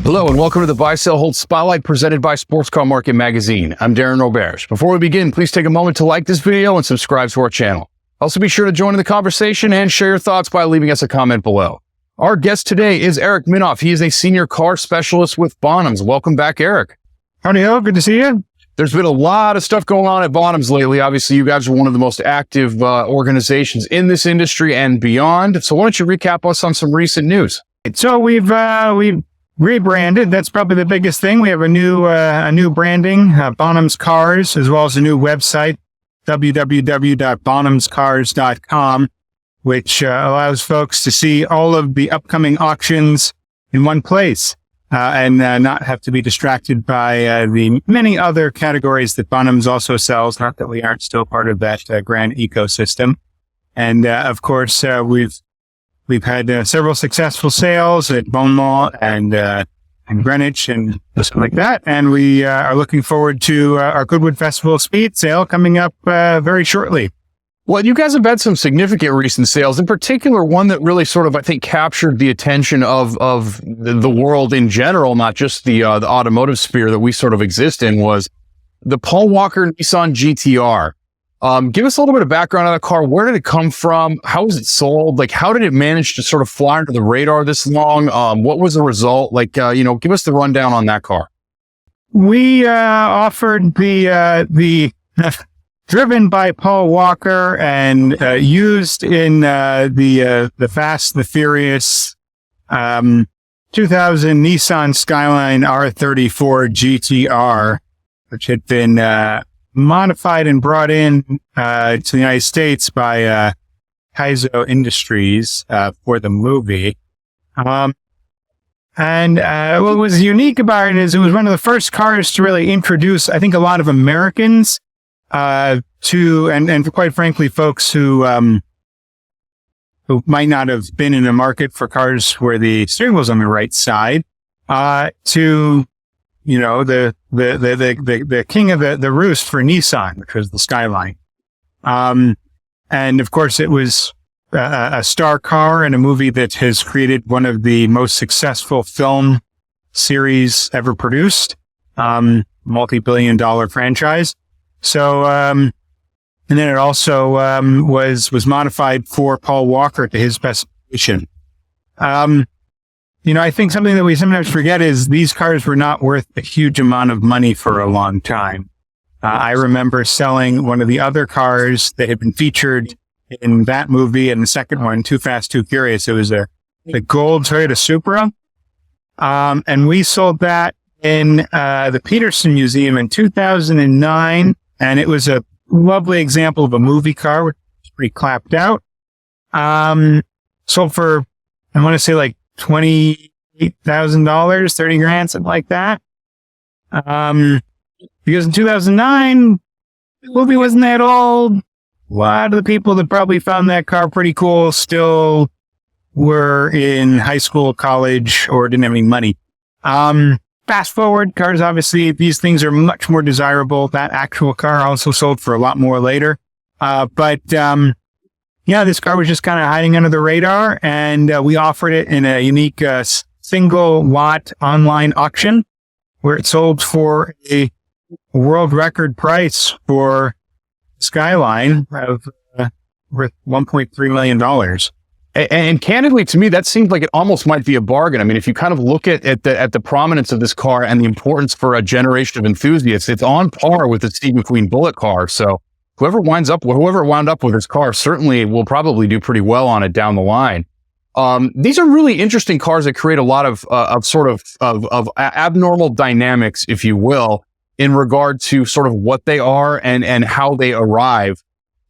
Hello and welcome to the Buy, Sell, Hold Spotlight presented by Sports Car Market Magazine. I'm Darren Roberge. Before we begin, please take a moment to like this video and subscribe to our channel. Also be sure to join in the conversation and share your thoughts by leaving us a comment below. Our guest today is Eric Minoff. He is a senior car specialist with Bonhams. Welcome back, Eric. Howdy, good to see you. There's been a lot of stuff going on at Bonhams lately. Obviously, you guys are one of the most active organizations in this industry and beyond. So why don't you recap us on some recent news? So we've rebranded. That's probably the biggest thing. We have a new branding, Bonhams Cars, as well as a new website, www.bonhamscars.com, which allows folks to see all of the upcoming auctions in one place and not have to be distracted by the many other categories that Bonhams also sells. Not that we aren't still part of that grand ecosystem. And of course, we've had several successful sales at Bonhams and Greenwich and stuff like that. And we are looking forward to our Goodwood Festival Speed sale coming up very shortly. Well, you guys have had some significant recent sales, in particular, one that really sort of, I think, captured the attention of the world in general, not just the automotive sphere that we sort of exist in, was the Paul Walker Nissan GTR. Give us a little bit of background on the car. Where did it come from? How was it sold? Like, how did it manage to sort of fly under the radar this long? What was the result? Like, give us the rundown on that car. We offered the driven by Paul Walker and used in the Fast and the Furious 2000 Nissan Skyline R34 GTR, which had been modified and brought in to the United States by Kaizo Industries for the movie. And what was unique about it is it was one of the first cars to really introduce, I think, a lot of Americans to, and quite frankly, folks who might not have been in a market for cars where the steering wheel's on the right side, to, you know, the king of the roost for Nissan, which was the Skyline. And of course it was a star car in a movie that has created one of the most successful film series ever produced, multi-billion-dollar franchise. So, and then it also, was modified for Paul Walker to his specification. I think something that we sometimes forget is these cars were not worth a huge amount of money for a long time. I remember selling one of the other cars that had been featured in that movie and the second one, Too Fast, Too Furious. It was the gold Toyota Supra. And we sold that in the Peterson Museum in 2009. And it was a lovely example of a movie car, which was pretty clapped out. Sold for, I want to say like $28,000, 30 grand, something like that. Because in 2009, the movie wasn't that old. A lot of the people that probably found that car pretty cool still were in high school, college, or didn't have any money. Fast forward, cars, obviously, these things are much more desirable. That actual car also sold for a lot more later. Yeah, this car was just kind of hiding under the radar, and we offered it in a unique single lot online auction where it sold for a world record price for Skyline of worth $1.3 million. And candidly, to me, that seems like it almost might be a bargain. I mean, if you kind of look at the prominence of this car and the importance for a generation of enthusiasts, it's on par with the Steve McQueen Bullet car. So whoever wound up with this car certainly will probably do pretty well on it down the line. These are really interesting cars that create a lot of abnormal dynamics, if you will, in regard to sort of what they are and how they arrive.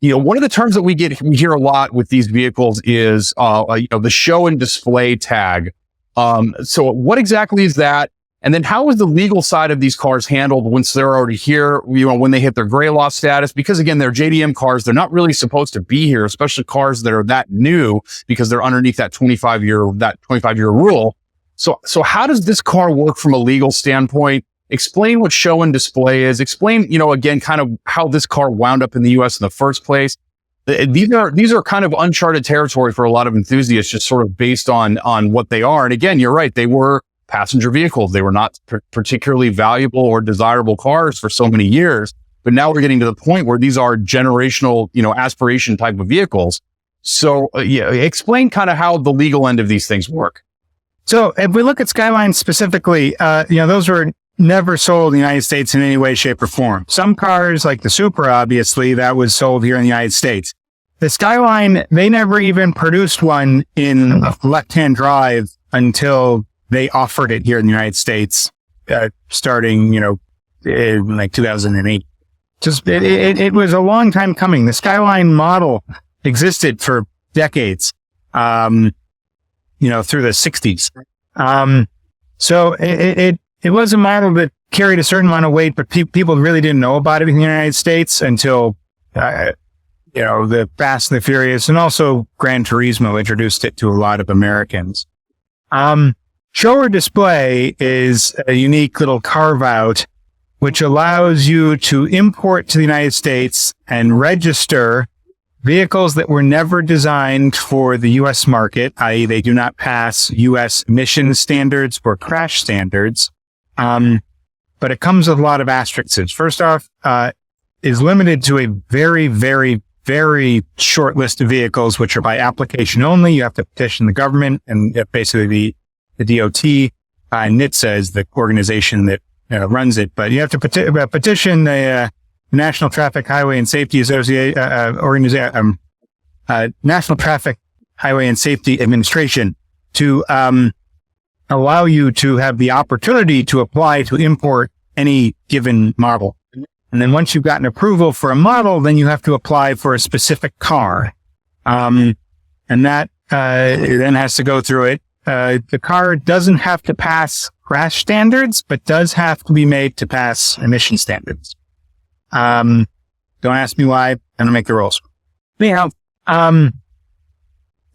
One of the terms that we hear a lot with these vehicles is, the show and display tag. So what exactly is that? And then how is the legal side of these cars handled once they're already here, when they hit their gray law status? Because again, they're JDM cars. They're not really supposed to be here, especially cars that are that new because they're underneath that 25-year rule. So how does this car work from a legal standpoint? Explain what show and display is. Explain, again, kind of how this car wound up in the U.S. in the first place. These are kind of uncharted territory for a lot of enthusiasts, just sort of based on what they are. And again, you're right. They were passenger vehicles. They were not particularly valuable or desirable cars for so many years. But now we're getting to the point where these are generational, aspiration type of vehicles. So explain kind of how the legal end of these things work. So if we look at Skyline specifically, those were never sold in the United States in any way, shape, or form. Some cars, like the Supra, obviously, that was sold here in the United States. The Skyline, they never even produced one in left-hand drive until they offered it here in the United States, starting, in like 2008. It was a long time coming. The Skyline model existed for decades, through the 60s. So it was a model that carried a certain amount of weight, but people really didn't know about it in the United States until, the Fast and the Furious, and also Gran Turismo introduced it to a lot of Americans. Show or display is a unique little carve out which allows you to import to the United States and register vehicles that were never designed for the U.S. market, i.e. they do not pass U.S. emission standards or crash standards. But it comes with a lot of asterisks. First off, is limited to a very, very, very short list of vehicles, which are by application only. You have to petition the government and basically the DOT. NHTSA is the organization that runs it, but you have to petition the National Traffic Highway and Safety Association, National Traffic Highway and Safety Administration to allow you to have the opportunity to apply to import any given model. And then once you've gotten approval for a model, then you have to apply for a specific car. And that then has to go through it. The car doesn't have to pass crash standards, but does have to be made to pass emission standards. Don't ask me why. I don't make the rules. Anyhow,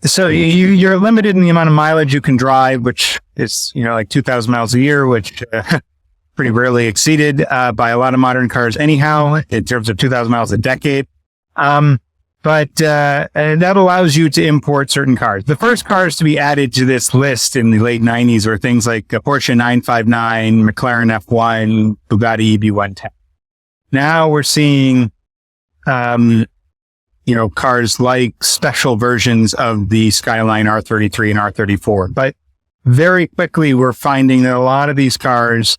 so you're limited in the amount of mileage you can drive, which is, like 2,000 miles a year, which pretty rarely exceeded by a lot of modern cars anyhow, in terms of 2,000 miles a decade. But that allows you to import certain cars. The first cars to be added to this list in the late 90s were things like a Porsche 959, McLaren F1, Bugatti EB110. Now we're seeing, cars like special versions of the Skyline R33 and R34. But very quickly, we're finding that a lot of these cars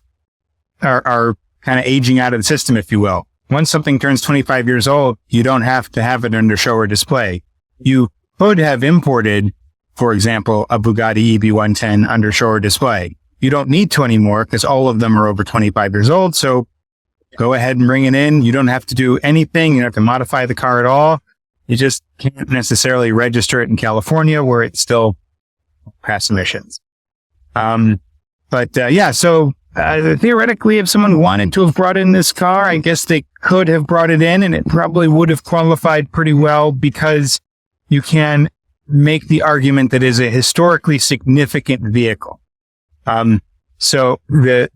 are kind of aging out of the system, if you will. Once something turns 25 years old, you don't have to have it under show or display. You could have imported, for example, a Bugatti EB110 under show or display. You don't need to anymore because all of them are over 25 years old. So go ahead and bring it in. You don't have to do anything. You don't have to modify the car at all. You just can't necessarily register it in California where it's still pass emissions. So theoretically, if someone wanted to have brought in this car, I guess they could have brought it in and it probably would have qualified pretty well because you can make the argument that it is a historically significant vehicle. So the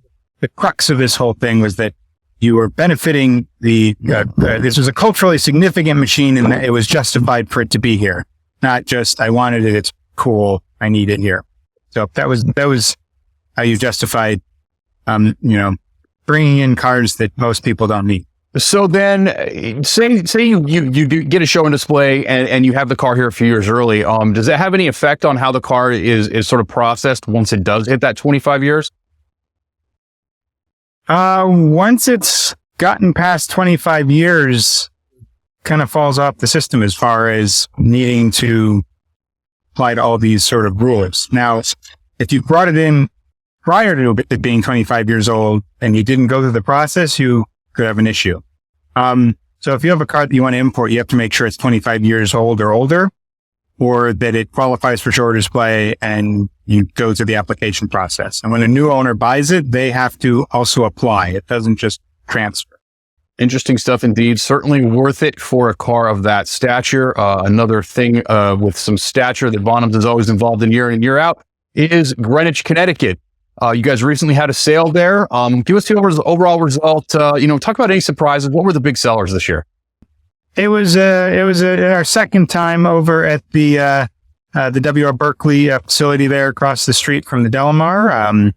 crux of this whole thing was that you were benefiting this was a culturally significant machine and it was justified for it to be here. Not just, I wanted it, it's cool, I need it here. So that was how you justified bringing in cars that most people don't need. So then say you do get a show and display and you have the car here a few years early. Does that have any effect on how the car is sort of processed once it does hit that 25 years? Once it's gotten past 25 years, kind of falls off the system as far as needing to apply to all these sort of rules. Now, if you brought it in prior to it being 25 years old and you didn't go through the process, you could have an issue. So if you have a car that you want to import, you have to make sure it's 25 years old or older, or that it qualifies for show or display and you go through the application process. And when a new owner buys it, they have to also apply. It doesn't just transfer. Interesting stuff indeed. Certainly worth it for a car of that stature. Another thing with some stature that Bonhams is always involved in year in, year out is Greenwich, Connecticut. You guys recently had a sale there. Give us the overall result. Talk about any surprises. What were the big sellers this year? It was our second time over at the W.R. Berkeley facility there across the street from the Delamar.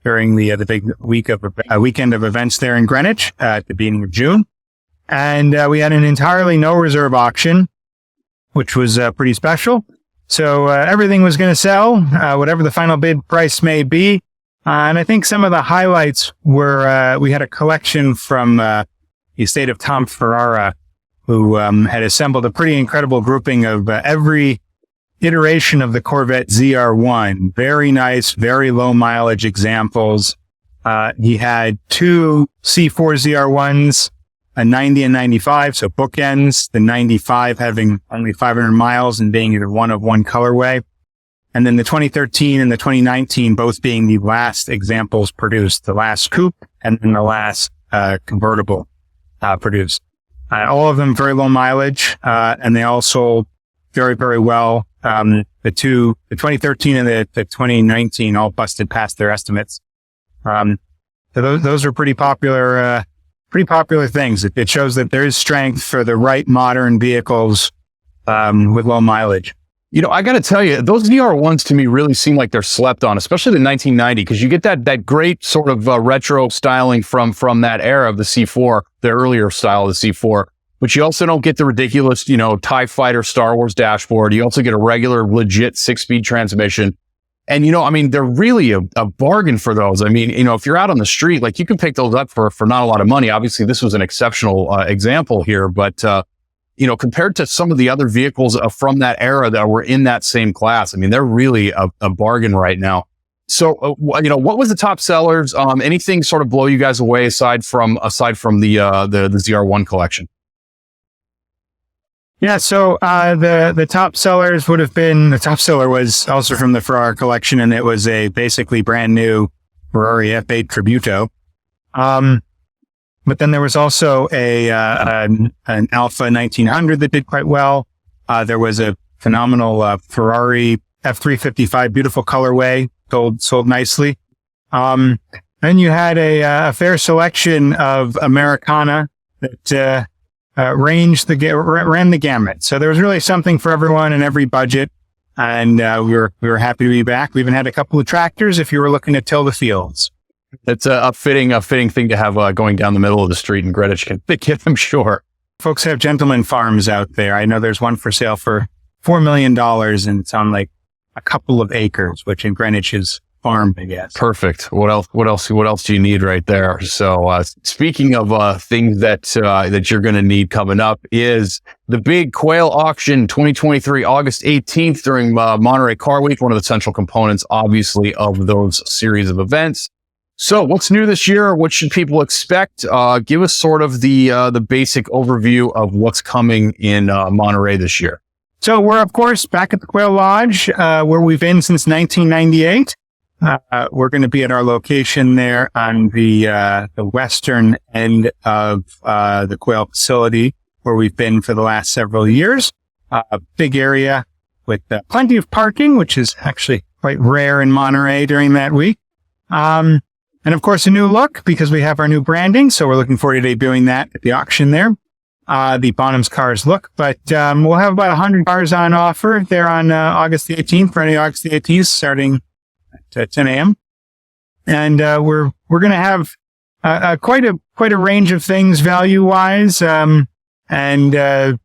during the big weekend of events there in Greenwich at the beginning of June. And we had an entirely no reserve auction, which was pretty special. So everything was going to sell, whatever the final bid price may be. And I think some of the highlights were we had a collection from the estate of Tom Ferrara, who had assembled a pretty incredible grouping of every iteration of the Corvette ZR1. Very nice, very low mileage examples. He had two C4 ZR1s, a 90 and 95, so bookends, the 95 having only 500 miles and being either one of one colorway. And then the 2013 and the 2019 both being the last examples produced, the last coupe and then the last convertible produced. All of them very low mileage, and they all sold very, very well. The 2013 and the 2019 all busted past their estimates. So those are pretty popular things. It shows that there is strength for the right modern vehicles with low mileage. You know, I got to tell you, those ZR1s to me really seem like they're slept on, especially the 1990, because you get that great sort of retro styling from that era of the C4, the earlier style of the C4. But you also don't get the ridiculous, TIE Fighter Star Wars dashboard. You also get a regular, legit 6-speed transmission. And, they're really a bargain for those. I mean, if you're out on the street, like you can pick those up for not a lot of money. Obviously, this was an exceptional example here, but compared to some of the other vehicles from that era that were in that same class, I mean, they're really a bargain right now. So, what was the top sellers? Anything sort of blow you guys away aside from the ZR1 collection? Yeah, so the top sellers would have been, the top seller was also from the Ferrari collection, and it was a basically brand new Ferrari F8 Tributo. But then there was also an Alfa 1900 that did quite well. There was a phenomenal Ferrari F355, beautiful colorway, sold nicely. Then you had a fair selection of Americana that ran the gamut. So there was really something for everyone in every budget. And we were happy to be back. We even had a couple of tractors if you were looking to till the fields. It's a fitting thing to have going down the middle of the street in Greenwich, I'm sure. Folks have gentleman farms out there. I know there's one for sale for $4 million, and it's on like a couple of acres, which in Greenwich is farm, I guess. Perfect. What else do you need right there? So speaking of things that you're going to need coming up is the big Quail Auction 2023, August 18th during Monterey Car Week, one of the central components, obviously, of those series of events. So what's new this year? What should people expect? Give us sort of the basic overview of what's coming in Monterey this year. So we're, of course, back at the Quail Lodge, where we've been since 1998. We're going to be at our location there on the western end of the Quail facility, where we've been for the last several years. A big area with plenty of parking, which is actually quite rare in Monterey during that week. And of course, a new look because we have our new branding. So we're looking forward to debuting that at the auction there. The Bonhams Cars look, but we'll have about 100 cars on offer there on August the 18th, Friday, August the 18th, starting at 10 a.m. And we're going to have quite a range of things value wise, and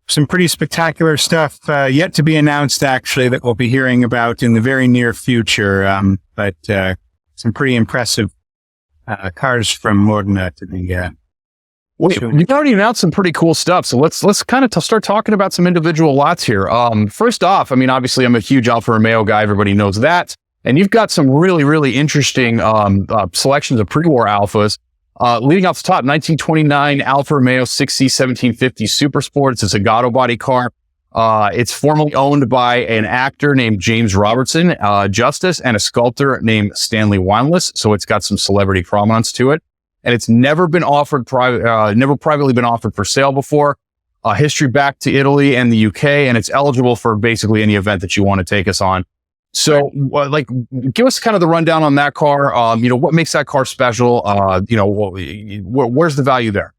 some pretty spectacular stuff yet to be announced, actually, that we'll be hearing about in the very near future. But some pretty impressive cars from Modena to the You've already announced some pretty cool stuff. So let's kind of start talking about some individual lots here. First off, I mean, obviously I'm a huge Alfa Romeo guy. Everybody knows that. And you've got some really, really interesting selections of pre-war Alfas. Leading off the top, 1929 Alfa Romeo 6C 1750 Super Sport. It's a Zagato body car. It's formerly owned by an actor named James Robertson Justice and a sculptor named Stanley Wineless. So it's got some celebrity prominence to it. And it's never been offered never privately been offered for sale before. History back to Italy and the UK, and it's eligible for basically any event that you want to take us on. So, give us kind of the rundown on that car. What makes that car special? Where's the value there?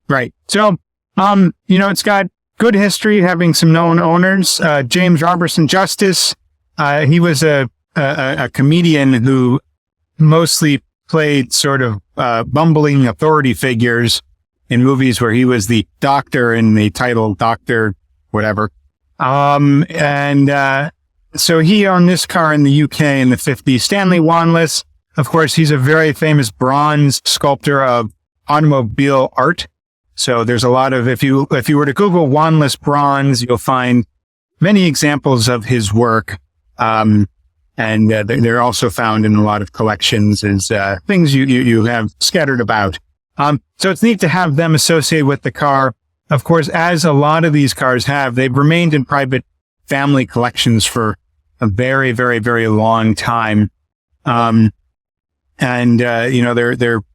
Right. So, it's got good history, having some known owners. James Robertson Justice, he was a comedian who mostly played sort of bumbling authority figures in movies where he was the doctor in the title, Doctor whatever. So he owned this car in the UK in the 50s. Stanley Wanless, of course, he's a very famous bronze sculptor of automobile art. So there's a lot of, if you were to Google Wanless bronze, you'll find many examples of his work. They're also found in a lot of collections as things you have scattered about. So it's neat to have them associated with the car. Of course, as a lot of these cars have, they've remained in private family collections for a very, very, very long time. They're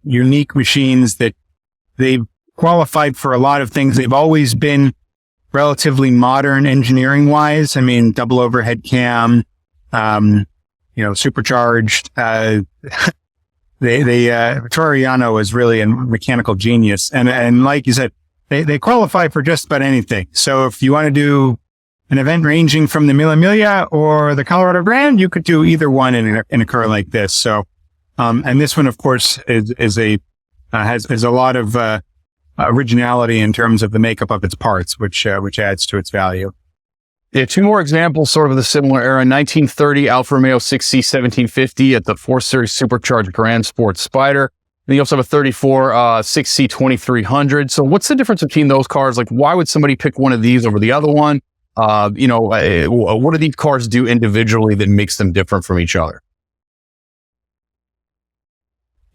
unique machines that they've qualified for a lot of things. They've always been relatively modern engineering wise. I mean, double overhead cam, supercharged. Toriano is really a mechanical genius. And like you said, they qualify for just about anything. So if you want to do an event ranging from the Mille Miglia or the Colorado Grand, you could do either one in a car like this. So, and this one, of course, has a lot of originality in terms of the makeup of its parts, which adds to its value. Yeah, two more examples sort of the similar era. 1930 Alfa Romeo 6C 1750 at the 4 Series Supercharged Grand Sport Spider. And you also have a 34 6C 2300. So what's the difference between those cars? Like, why would somebody pick one of these over the other one? What do these cars do individually that makes them different from each other?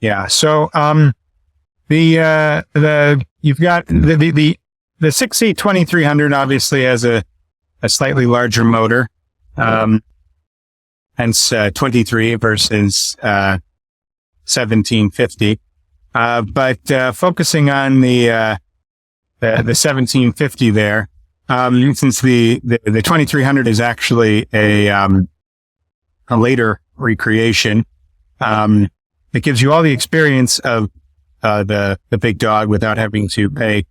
Yeah. So, you've got the 6C 2300 obviously has a slightly larger motor, hence 23 versus 1750. But focusing on the 1750 there, since the 2300 is actually a later recreation, it gives you all the experience of the big dog without having to pay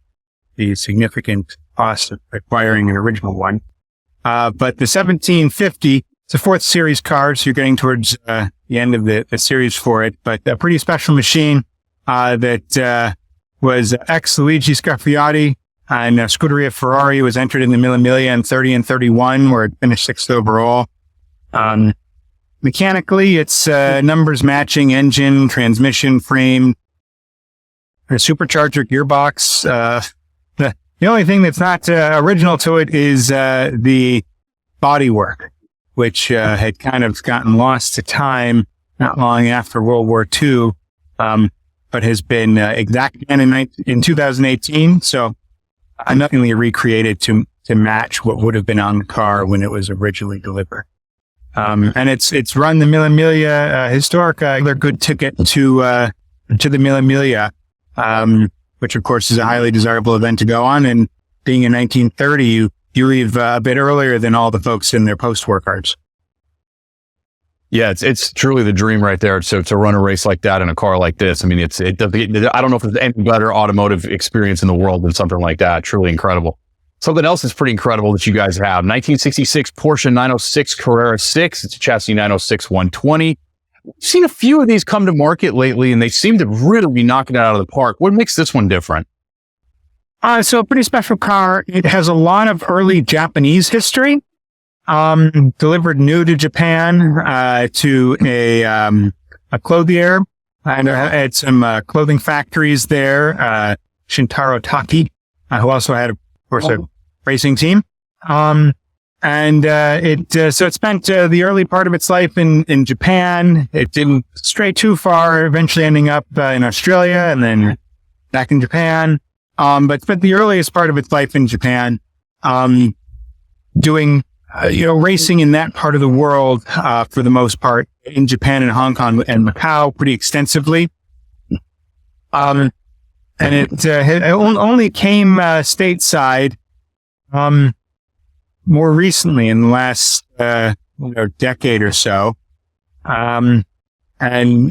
the significant cost of acquiring an original one. But the 1750, it's a 4th series car, so you're getting towards the end of the series for it, but a pretty special machine that was ex-Luigi Scarfiotti and Scuderia Ferrari. Was entered in the Mille Miglia in 30 and 31, where it finished 6th overall. Mechanically, it's numbers matching engine, transmission, frame, a supercharger gearbox. The only thing that's not original to it is the bodywork, which had kind of gotten lost to time not long after World War II, but has been exact again in 2018. So nothingly recreated to match what would have been on the car when it was originally delivered. And it's run the Mille Miglia historic, another good ticket to the Mille Miglia, which of course is a highly desirable event to go on. And being in 1930, you leave a bit earlier than all the folks in their post-war cars. Yeah, it's truly the dream right there. So to run a race like that in a car like this, I mean, I don't know if there's any better automotive experience in the world than something like that. Truly incredible. Something else is pretty incredible that you guys have. 1966 Porsche 906 Carrera 6. It's a chassis 906 120. We've seen a few of these come to market lately, and they seem to really be knocking it out of the park. What makes this one different? So a pretty special car. It has a lot of early Japanese history. Delivered new to Japan to a clothier, and had some clothing factories there. Shintaro Taki, who also had, of course, a racing team. So it spent the early part of its life in Japan. It didn't stray too far, eventually ending up in Australia and then back in Japan. But spent the earliest part of its life in Japan, doing racing in that part of the world for the most part, in Japan and Hong Kong and Macau pretty extensively. And it only came stateside more recently in the last decade or so. And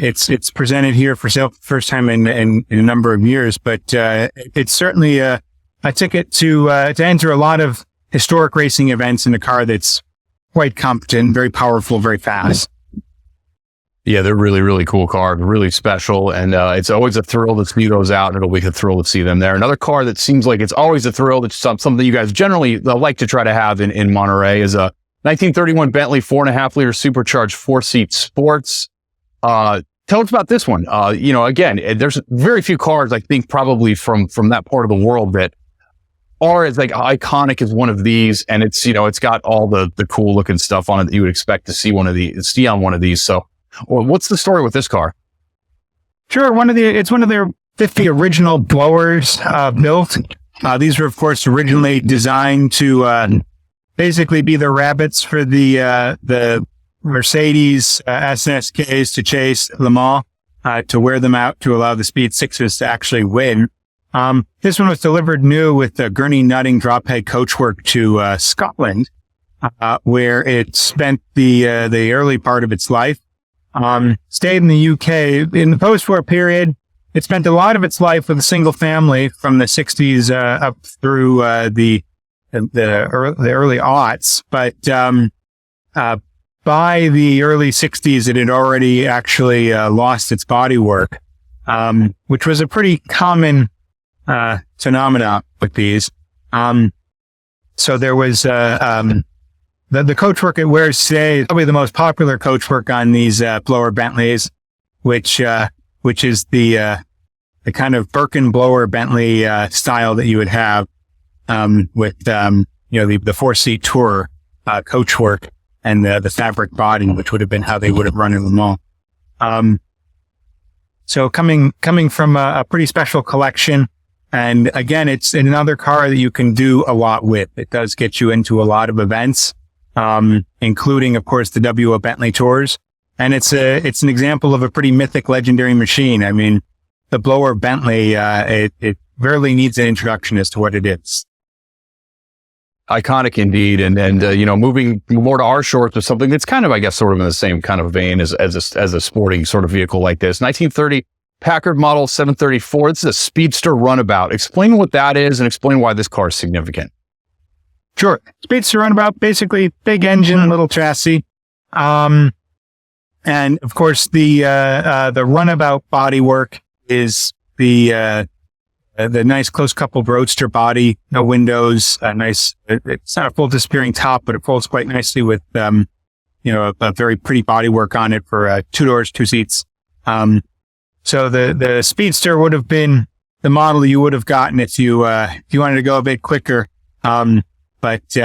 it's presented here for sale for the first time in a number of years, but it's certainly a ticket to enter a lot of historic racing events in a car that's quite competent, very powerful, very fast. Yeah, they're really, really cool cars, really special. And it's always a thrill to see those out, and it'll be a thrill to see them there. Another car that seems like it's always a thrill, that's something you guys generally like to try to have in Monterey, is a 1931 Bentley 4.5-liter supercharged 4-seat sports. Tell us about this one. Again, there's very few cars, I think, probably from that part of the world that are as like iconic as one of these. And it's got all the cool looking stuff on it that you would expect to see on one of these. So, well, what's the story with this car? Sure. It's one of their 50 original blowers built. These were, of course, originally designed to basically be the rabbits for the Mercedes SNSKs to chase Le Mans, to wear them out to allow the Speed 6s to actually win. This one was delivered new with the Gurney nutting drop head coachwork to Scotland, where it spent the early part of its life. Stayed in the UK. In the post-war period, it spent a lot of its life with a single family from the 60s up through the early aughts. But by the early 60s, it had already actually lost its bodywork, which was a pretty common phenomena with these. So there was the coachwork it wears today is probably the most popular coachwork on these blower Bentleys, which is the kind of Birkin blower Bentley style that you would have with the 4-seat tour coachwork and the fabric body, which would have been how they would have run in Le Mans. So coming from a pretty special collection. And again, it's another car that you can do a lot with. It does get you into a lot of events, including, of course, the WO Bentley Tours. And it's an example of a pretty mythic, legendary machine. I mean, the blower Bentley, it rarely needs an introduction as to what it is. Iconic indeed. And moving more to our shores with something that's kind of, I guess, sort of in the same kind of vein as a sporting sort of vehicle like this. 1930 Packard Model 734. This is a Speedster Runabout. Explain what that is and explain why this car is significant. Sure. Speedster Runabout, basically big engine, little chassis. And of course, the Runabout bodywork is the nice close coupled roadster body, no windows, it's not a full disappearing top, but it folds quite nicely with, a very pretty bodywork on it for 2 doors, 2 seats. So the Speedster would have been the model you would have gotten if you wanted to go a bit quicker. But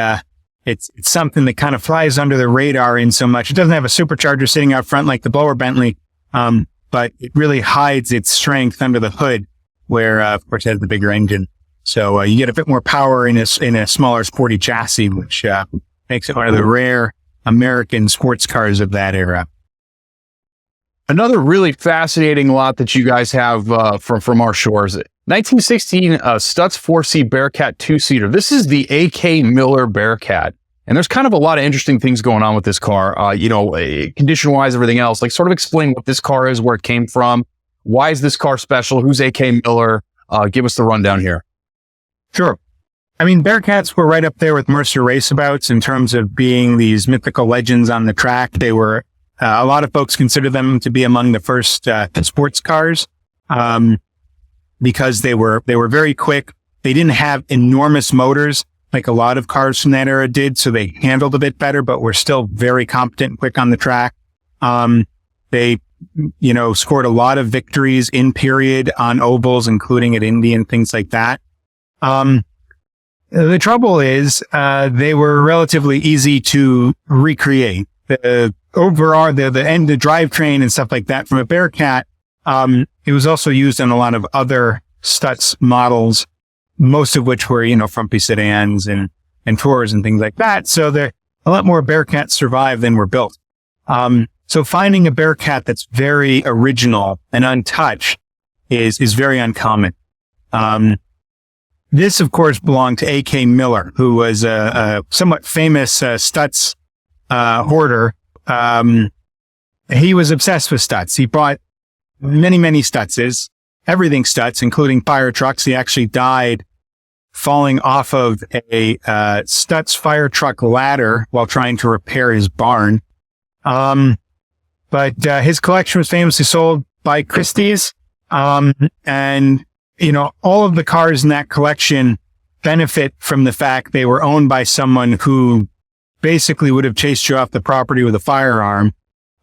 it's something that kind of flies under the radar in so much. It doesn't have a supercharger sitting out front like the blower Bentley. But it really hides its strength under the hood where, of course, it has the bigger engine. So, you get a bit more power in a smaller sporty chassis, which, makes it one of the rare American sports cars of that era. Another really fascinating lot that you guys have from our shores. 1916 Stutz 4C Bearcat 2-seater. This is the A.K. Miller Bearcat. And there's kind of a lot of interesting things going on with this car, condition-wise, everything else. Like, sort of explain what this car is, where it came from. Why is this car special? Who's A.K. Miller? Give us the rundown here. Sure. I mean, Bearcats were right up there with Mercer Racebouts in terms of being these mythical legends on the track. They were... a lot of folks consider them to be among the first sports cars because they were very quick. They didn't have enormous motors like a lot of cars from that era did, so they handled a bit better, but were still very competent and quick on the track. They, scored a lot of victories in period on ovals, including at Indy and things like that. The trouble is they were relatively easy to recreate. The drivetrain and stuff like that from a Bearcat, it was also used on a lot of other Stutz models, most of which were, frumpy sedans and tours and things like that. So a lot more Bearcats survived than were built. So finding a Bearcat that's very original and untouched is very uncommon. This, of course, belonged to A.K. Miller, who was a somewhat famous Stutz hoarder. He was obsessed with Stutz. He bought many, many Stutzes, everything Stutz, including fire trucks. He actually died falling off of a Stutz fire truck ladder while trying to repair his barn. but his collection was famously sold by Christie's. And, all of the cars in that collection benefit from the fact they were owned by someone who basically would have chased you off the property with a firearm.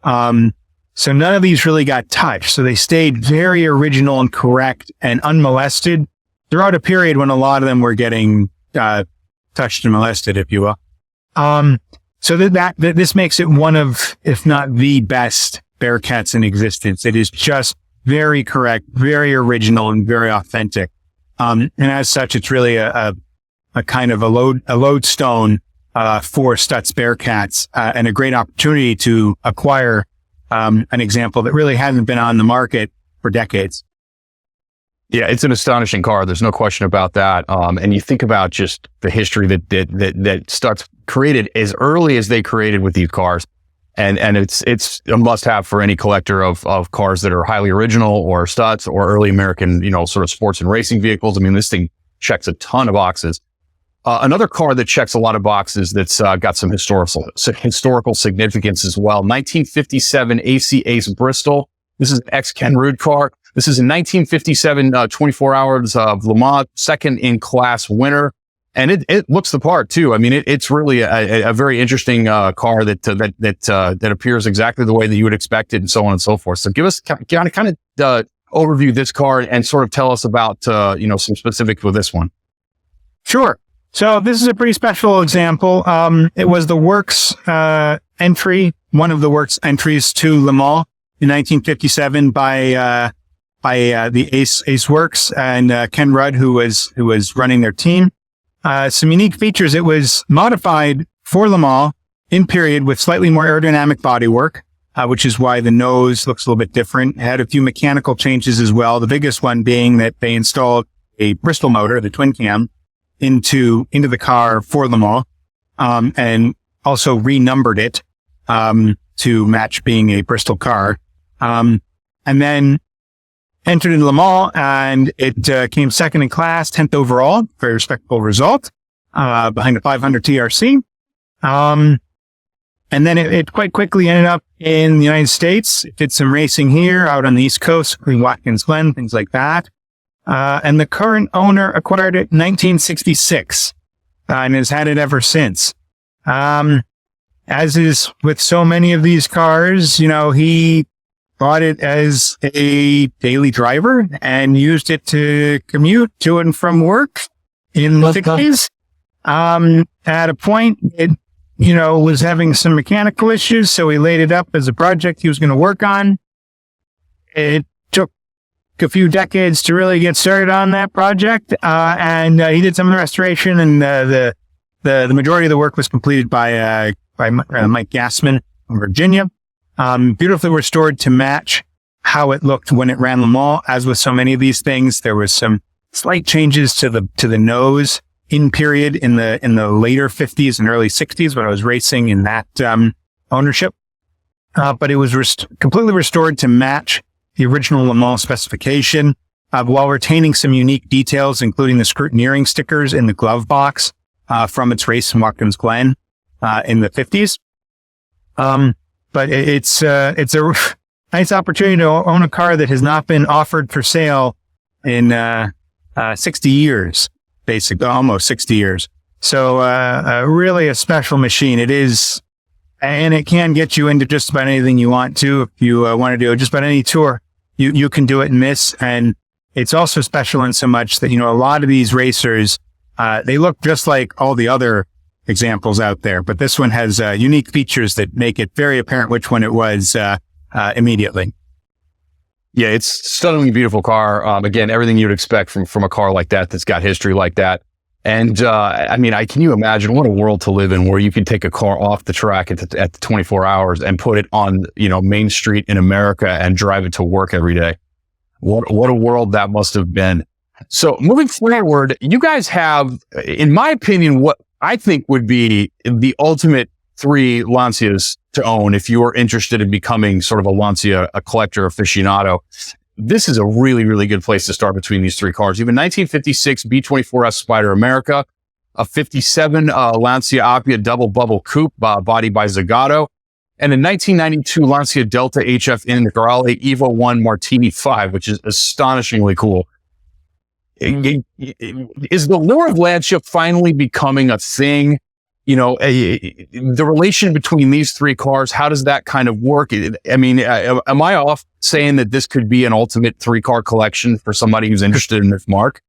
So none of these really got touched. So they stayed very original and correct and unmolested throughout a period when a lot of them were getting touched and molested, if you will. So this makes it one of, if not the best Bearcats in existence. It is just very correct, very original, and very authentic. And as such, it's really a kind of a lodestone for Stutz Bearcats, and a great opportunity to acquire an example that really hasn't been on the market for decades. Yeah, it's an astonishing car. There's no question about that. And you think about just the history that Stutz created as early as they created with these cars. And it's a must have for any collector of cars that are highly original or Stutz or early American, sort of sports and racing vehicles. I mean, this thing checks a ton of boxes. Another car that checks a lot of boxes that's got some historical significance as well. 1957 AC Ace Bristol. This is an ex-Ken Rood car. This is a 1957 24 Hours of Le Mans second in class winner. And it looks the part too. I mean, it's really a very interesting car that appears exactly the way that you would expect it, and so on and so forth. So give us kind of overview this car and sort of tell us about some specifics with this one. Sure. So this is a pretty special example. It was the works entry, one of the works entries to Le Mans in 1957 by the Ace Works and Ken Rudd, who was running their team. Some unique features. It was modified for Le Mans in period with slightly more aerodynamic bodywork, which is why the nose looks a little bit different. It had a few mechanical changes as well. The biggest one being that they installed a Bristol motor, the twin cam, into the car for Le Mans, and also renumbered it to match being a Bristol car. And then entered in Le Mans, and it came second in class, 10th overall, very respectable result, behind a 500 TRC. And then it quite quickly ended up in the United States. It did some racing here out on the East Coast, including Watkins Glen, things like that. And the current owner acquired it in 1966, and has had it ever since. As is with so many of these cars, he bought it as a daily driver and used it to commute to and from work in the 60s. At a point, it, was having some mechanical issues, so he laid it up as a project he was going to work on. It took a few decades to really get started on that project, and he did some of the restoration, and the majority of the work was completed by Mike Gassman from Virginia. Beautifully restored to match how it looked when it ran Le Mans. As with so many of these things, there was some slight changes to the nose in period in the later 50s and early 60s when I was racing in that ownership. But it was completely restored to match the original Le Mans specification, while retaining some unique details, including the scrutineering stickers in the glove box from its race in Watkins Glen in the 50s. But it's a nice opportunity to own a car that has not been offered for sale in 60 years, basically, almost 60 years. So really a special machine. It is, and it can get you into just about anything you want to. If you want to do just about any tour, you can do it in this. And it's also special in so much that, a lot of these racers, they look just like all the other examples out there, but this one has unique features that make it very apparent which one it was immediately. Yeah, it's a stunningly beautiful car. Again, everything you'd expect from a car like that that's got history like that. And can you imagine what a world to live in where you can take a car off the track at the 24 hours and put it on Main Street in America and drive it to work every day. What a world that must have been. So moving forward, you guys have, in my opinion, what I think would be the ultimate 3 Lancias to own if you are interested in becoming sort of a collector aficionado. This is a really, really good place to start between these 3 cars. You have a 1956 B24S Spider America, a 57 Lancia Appia double bubble coupe body by Zagato, and a 1992 Lancia Delta HF Integrale Evo 1 Martini 5, which is astonishingly cool. Is the lure of Lancia finally becoming a thing? The relation between these three cars, how does that kind of work? Am I off saying that this could be an ultimate three-car collection for somebody who's interested in this mark?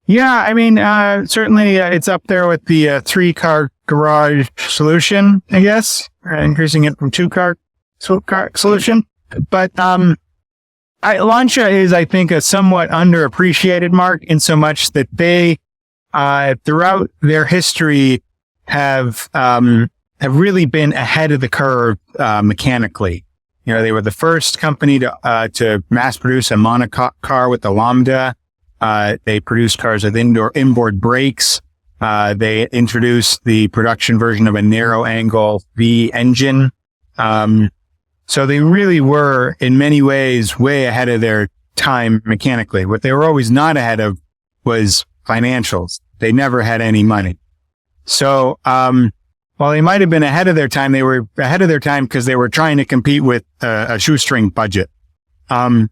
Yeah, certainly it's up there with the three-car garage solution, I guess, increasing it from two-car solution. But Lancia is, I think, a somewhat underappreciated mark in so much that they, throughout their history, have really been ahead of the curve mechanically. They were the first company to mass produce a monocar with the Lambda. They produced cars with inboard brakes. They introduced the production version of a narrow angle V engine. So they really were, in many ways, way ahead of their time mechanically. What they were always not ahead of was financials. They never had any money. So, while they might have been ahead of their time, they were ahead of their time because they were trying to compete with a shoestring budget. And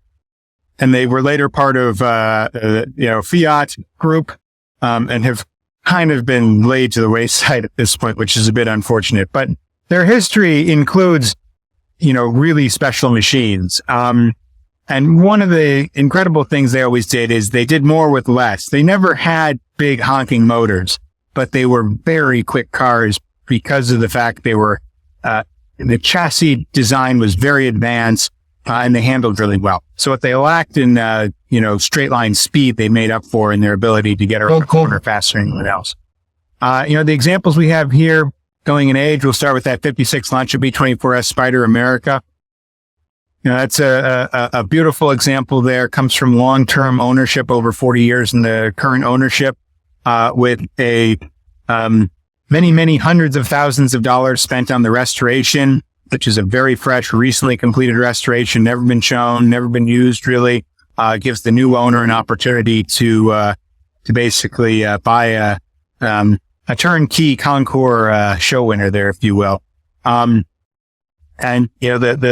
they were later part of, Fiat Group, and have kind of been laid to the wayside at this point, which is a bit unfortunate. But their history includes, really special machines. And one of the incredible things they always did is they did more with less. They never had big honking motors, but they were very quick cars because of the fact they were, the chassis design was very advanced, and they handled really well. So what they lacked in, straight line speed, they made up for in their ability to get around a corner faster than anyone else. The examples we have here going in age, we'll start with that 56 Lancia B24S Spider America. That's a beautiful example there. Comes from long-term ownership, over 40 years in the current ownership, with many hundreds of thousands of dollars spent on the restoration, which is a very fresh, recently completed restoration, never been shown, never been used really. Gives the new owner an opportunity to basically buy a turnkey Concours show winner there, if you will. The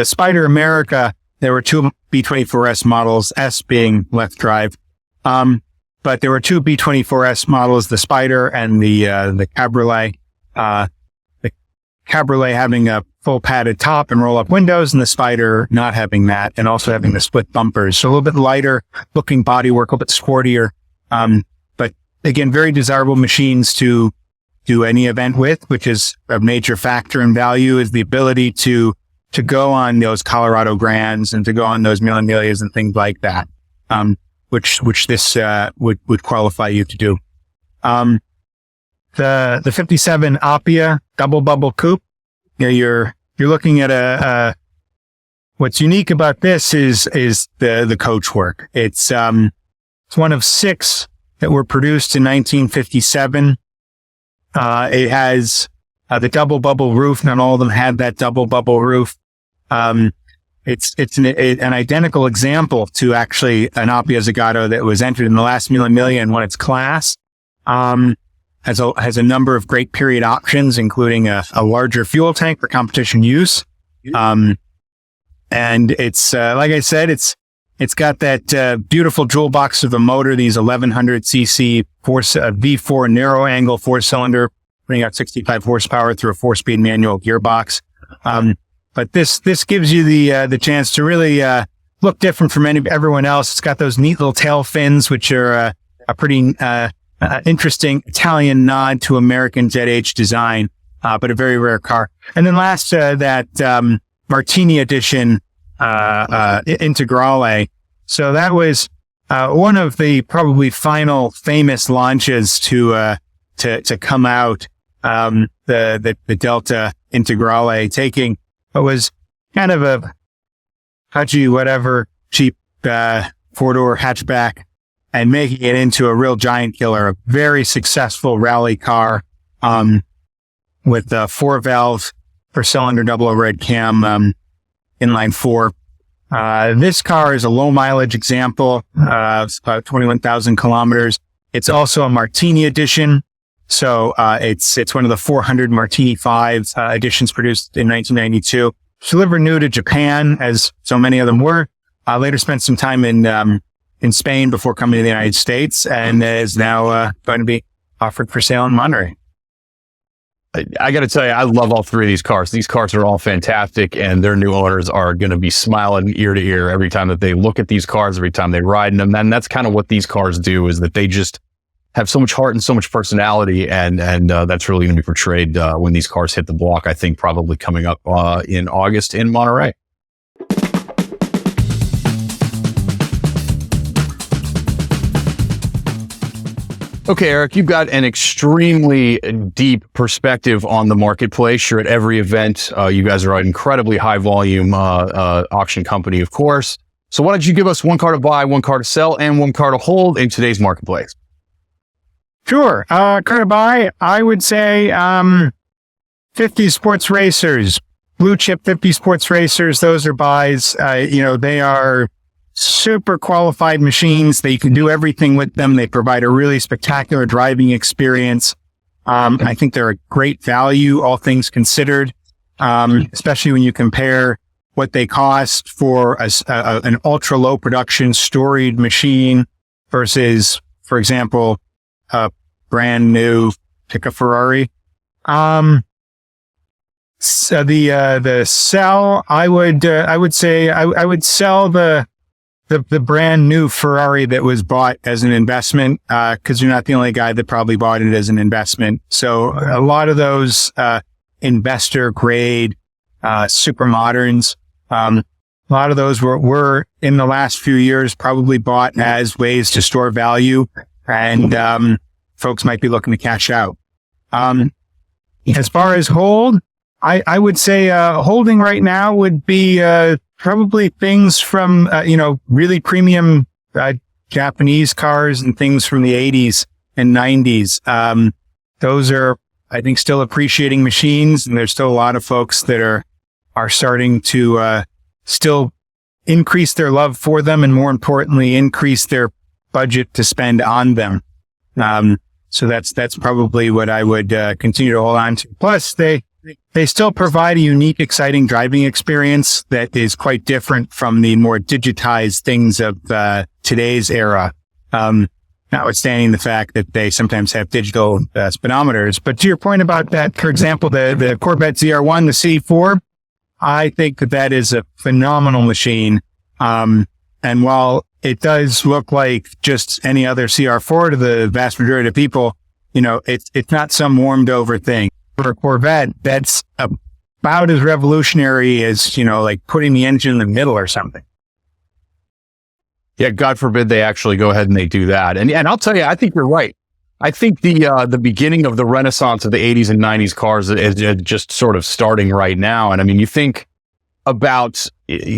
Spider America, there were two B24S models, S being left drive. But there were two B24S models, the Spider and the Cabriolet. The Cabriolet having a full padded top and roll up windows, and the Spider not having that, and also having the split bumpers. So a little bit lighter looking bodywork, a little bit sportier. But again, very desirable machines to do any event with, which is a major factor in value, is the ability to go on those Colorado Grands and to go on those Mille Miglia and things like that. Which this would qualify you to do. The 57 Appia double bubble coupe. You're looking at what's unique about this is the coach work. It's one of 6 that were produced in 1957. It has the double bubble roof. Not all of them had that double bubble roof. It's an identical example to actually an Appia Zagato that was entered in the last Mille Miglia and won its class. Has a number of great period options, including a larger fuel tank for competition use. And it's, like I said, it's got that, beautiful jewel box of a motor, these 1100 cc V4 narrow angle 4-cylinder, bringing out 65 horsepower through a 4-speed manual gearbox. But this gives you the chance to really, look different from everyone else. It's got those neat little tail fins, which are, a pretty, interesting Italian nod to American ZH design, but a very rare car. And then last, that, Martini edition, Integrale. So that was, one of the probably final famous launches to come out, the Delta Integrale, taking what was kind of a pudgy, whatever, cheap, 4-door hatchback and making it into a real giant killer, a very successful rally car, with a 4-valve per cylinder double overhead cam, inline 4. This car is a low mileage example. It's about 21,000 kilometers. It's also a Martini edition. So it's one of the 400 Martini 5 editions produced in 1992. Delivered new to Japan, as so many of them were. Later spent some time in Spain before coming to the United States, and is now going to be offered for sale in Monterey. I got to tell you, I love all three of these cars. These cars are all fantastic, and their new owners are going to be smiling ear to ear every time that they look at these cars, every time they ride in them. And that's kind of what these cars do, is that they just have so much heart and so much personality, and that's really going to be portrayed when these cars hit the block, I think probably coming up in August in Monterey. Okay, Eric, you've got an extremely deep perspective on the marketplace. You're at every event. You guys are an incredibly high volume auction company, of course. So why don't you give us one car to buy, one car to sell, and one car to hold in today's marketplace? Sure. Car to buy, I would say 50 sports racers, blue chip 50 sports racers. Those are buys. They are super qualified machines. They can do everything with them. They provide a really spectacular driving experience. I think they're a great value, all things considered, especially when you compare what they cost for an ultra low production storied machine versus, for example, a brand new pick a Ferrari. So the sell, I would say I would sell the brand new Ferrari that was bought as an investment, because you're not the only guy that probably bought it as an investment. So a lot of those investor grade super moderns, a lot of those were in the last few years probably bought as ways to store value, and folks might be looking to cash out. As far as hold, I would say holding right now would be probably things from, really premium Japanese cars and things from the 80s and 90s. Those are, I think, still appreciating machines, and there's still a lot of folks that are starting to still increase their love for them, and more importantly, increase their budget to spend on them. So that's probably what I would continue to hold on to. Plus, they still provide a unique, exciting driving experience that is quite different from the more digitized things of today's era, notwithstanding the fact that they sometimes have digital speedometers. But to your point about that, for example, the Corvette ZR1, the C4, I think that is a phenomenal machine. And while it does look like just any other CR4 to the vast majority of people, it's not some warmed over thing. For a Corvette, that's about as revolutionary as, like putting the engine in the middle or something. Yeah, God forbid they actually go ahead and they do that. And I'll tell you, I think you're right. I think the beginning of the renaissance of the 80s and 90s cars is just sort of starting right now. And I mean, you think about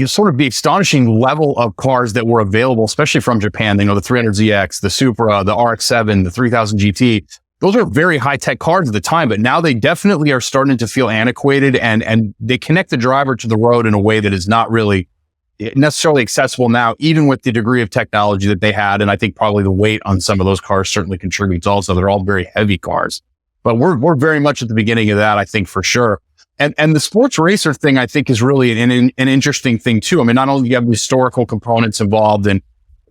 sort of the astonishing level of cars that were available, especially from Japan. The 300ZX, the Supra, the RX-7, the 3000 GT. Those are very high-tech cars at the time, but now they definitely are starting to feel antiquated, and they connect the driver to the road in a way that is not really necessarily accessible now, even with the degree of technology that they had. And I think probably the weight on some of those cars certainly contributes also. They're all very heavy cars, but we're very much at the beginning of that, I think, for sure. And the sports racer thing, I think, is really an interesting thing too. I mean, not only do you have the historical components involved, and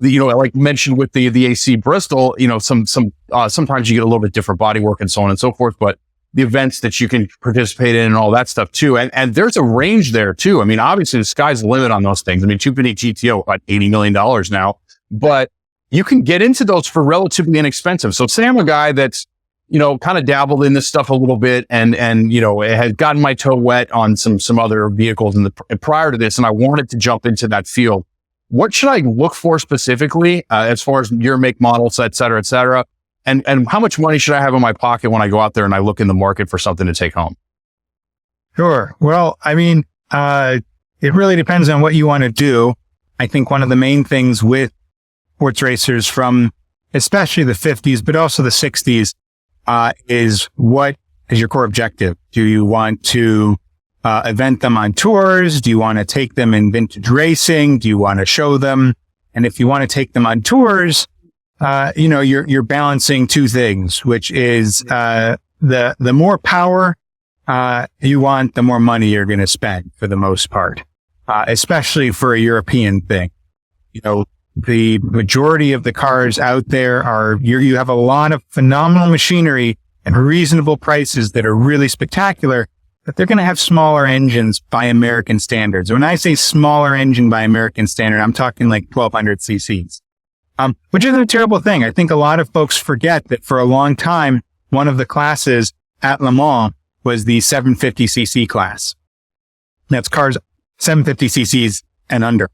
like mentioned with the AC Bristol, sometimes you get a little bit different bodywork and so on and so forth, but the events that you can participate in and all that stuff too. And there's a range there too. I mean, obviously the sky's the limit on those things. I mean, 250 GTO, about $80 million now, but you can get into those for relatively inexpensive. So say I'm a guy that's, kind of dabbled in this stuff a little bit and has gotten my toe wet on some other vehicles prior to this, and I wanted to jump into that field. What should I look for specifically as far as your make, models, et cetera, et cetera? And how much money should I have in my pocket when I go out there and I look in the market for something to take home? Sure. Well, I mean, it really depends on what you want to do. I think one of the main things with sports racers from especially the 50s, but also the 60s, is what is your core objective? Do you want to event them on tours? Do you want to take them in vintage racing? Do you want to show them? And if you want to take them on tours, you're balancing two things, which is the more power you want, the more money you're going to spend for the most part, especially for a European thing. The majority of the cars out there you have a lot of phenomenal machinery and reasonable prices that are really spectacular, but they're going to have smaller engines by American standards. When I say smaller engine by American standard, I'm talking like 1200 cc's, which isn't a terrible thing. I think a lot of folks forget that for a long time, one of the classes at Le Mans was the 750cc class. That's cars 750cc's and under.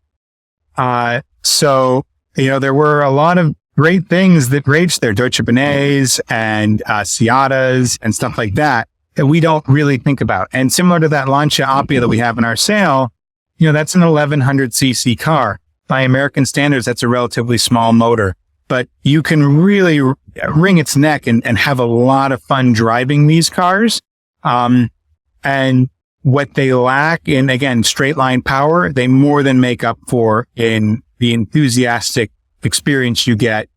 So, there were a lot of great things that raced there, Deutsche Benets and Seatas and stuff like that we don't really think about. And similar to that Lancia Appia that we have in our sale, that's an 1100cc car. By American standards, that's a relatively small motor, but you can really wring its neck and have a lot of fun driving these cars. And what they lack in, again, straight line power, they more than make up for in the enthusiastic experience you get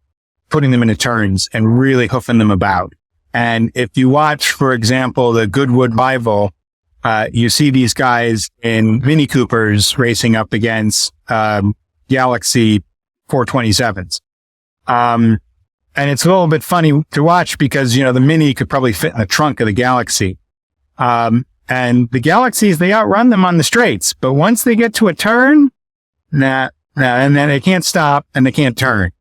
putting them into turns and really hoofing them about. And if you watch, for example, the Goodwood Rival, you see these guys in Mini Coopers racing up against Galaxy 427s. And it's a little bit funny to watch because, the Mini could probably fit in the trunk of the Galaxy. And the Galaxies, they outrun them on the straights. But once they get to a turn, and then they can't stop and they can't turn.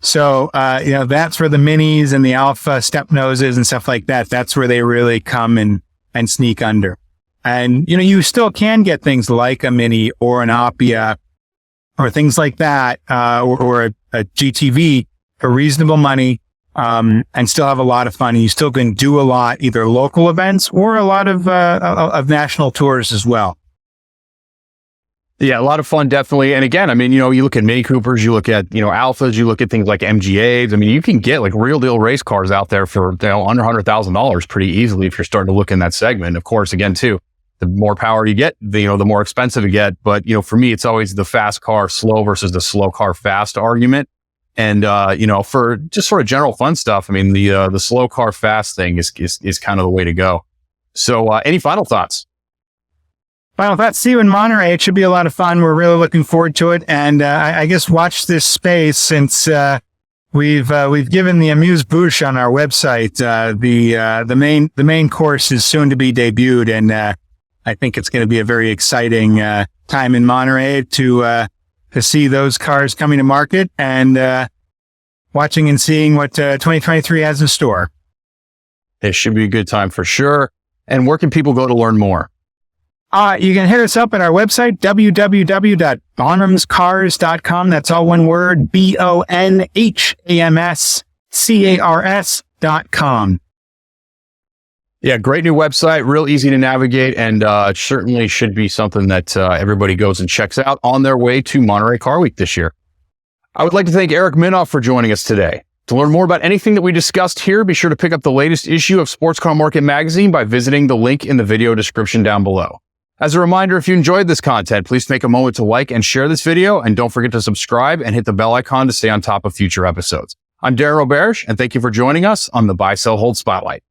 So, that's where the Minis and the Alpha step noses and stuff like that, that's where they really come and sneak under. And, you still can get things like a Mini or an Appia or things like that, or a GTV for reasonable money, and still have a lot of fun. And you still can do a lot, either local events or a lot of national tours as well. Yeah, a lot of fun, definitely. And again, you look at Mini Coopers, you look at, Alphas, you look at things like MGAs. You can get like real deal race cars out there for, under $100,000 pretty easily if you're starting to look in that segment. Of course, again, too, the more power you get, the more expensive you get. But, for me, it's always the fast car slow versus the slow car fast argument. And, for just sort of general fun stuff, the slow car fast thing is kind of the way to go. So, any final thoughts? Final thoughts. See you in Monterey. It should be a lot of fun. We're really looking forward to it. And, I guess watch this space since, we've given the amuse-bouche on our website. The main course is soon to be debuted. And, I think it's going to be a very exciting, time in Monterey to see those cars coming to market and watching and seeing what 2023 has in store. It should be a good time for sure. And where can people go to learn more? You can hit us up at our website, www.bonhamscars.com. That's all one word, BONHAMSCARS.com. Yeah, great new website, real easy to navigate, and it certainly should be something that everybody goes and checks out on their way to Monterey Car Week this year. I would like to thank Eric Minoff for joining us today. To learn more about anything that we discussed here, be sure to pick up the latest issue of Sports Car Market Magazine by visiting the link in the video description down below. As a reminder, if you enjoyed this content, please take a moment to like and share this video, and don't forget to subscribe and hit the bell icon to stay on top of future episodes. I'm Darren Roberge, and thank you for joining us on the Buy, Sell, Hold Spotlight.